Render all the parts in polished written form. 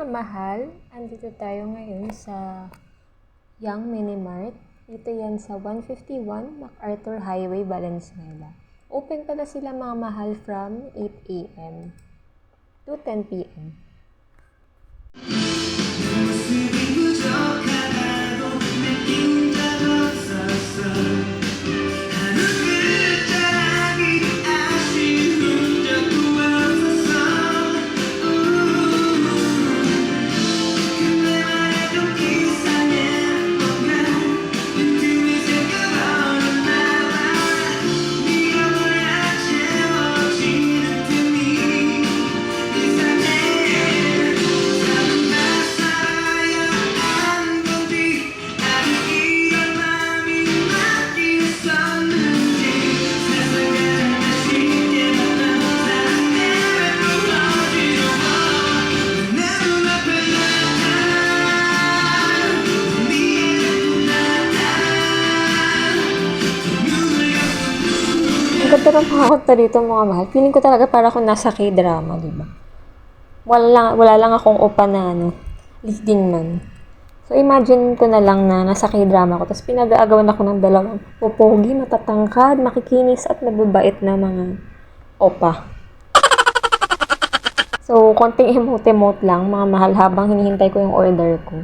mahal, andito tayo ngayon sa Young Mini Mart. Dito yan sa 151 MacArthur Highway, Valenzuela. Open pala sila mga mahal from 8 a.m. to 10 p.m. Ang ganda ng pakakot dito mga mahal. Feeling ko talaga para akong nasa K-drama, di ba? Wala lang akong opa na leading man. So imagine ko na lang na nasa K-drama ko. Tapos pinag-aagawan ako ng dalawang popogi, matatangkad, makikinis at mababait na mga opa. So konting emote-emote lang mga mahal habang hinihintay ko yung order ko.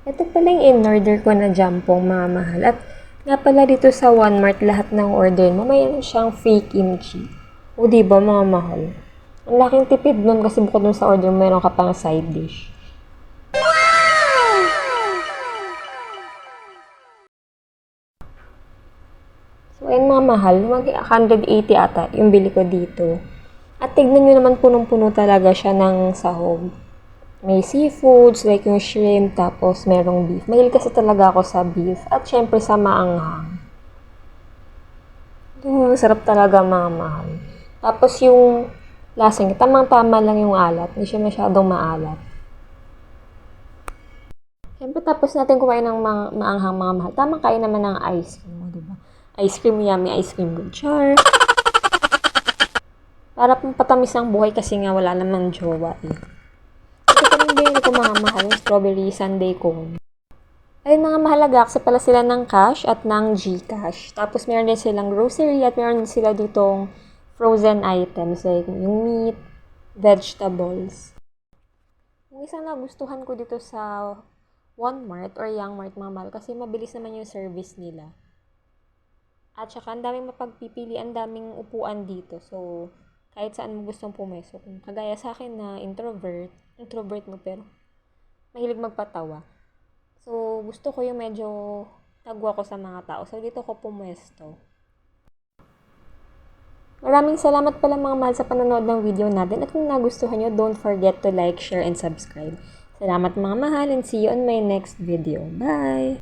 Ito pala yung in-order ko na jampong mga mahal. At nga pala dito sa Walmart, lahat ng order mo, mayroon siyang free kimchi. O diba mga mahal? Ang laking tipid nun kasi bukod dun sa order, mayroon ka pang side dish. So, ayun mga mahal, mag-180 ata yung bili ko dito. At tignan nyo naman, punong-puno talaga siya ng sahog. May seafoods, like yung shrimp, tapos merong beef. Mahilig kasi talaga ako sa beef. At syempre sa maanghang. Sarap talaga mga mahal. Tapos yung lasa niya, tamang-tama lang yung alat. Hindi siya masyadong maalat. Syempre tapos natin kumain ng maanghang mga mahal. Tamang kain naman ng ice cream, diba? Ice cream, yummy ice cream, good char. Para patamis ang buhay kasi nga wala namang jowa eh. Binili ko mga mahal yung strawberry sundae cone. Ay mga mahalaga kasi pala sila ng cash at ng GCash. Tapos meron din silang grocery at meron din sila ditong frozen items like yung meat, vegetables. Yung isang nagustuhan ko dito sa Walmart or Young Mart mga mahal kasi mabilis naman yung service nila. At saka ang daming mapagpipili, ang daming upuan dito. So, kahit saan mo gustong pumeso. Kung kagaya sa akin na introvert mo pero mahilig magpatawa. So, gusto ko yung medyo tagwa ko sa mga tao. So, dito ko pumwesto. Maraming salamat pala mga mahal sa panonood ng video natin. At kung nagustuhan nyo, don't forget to like, share, and subscribe. Salamat mga mahal and see you on my next video. Bye!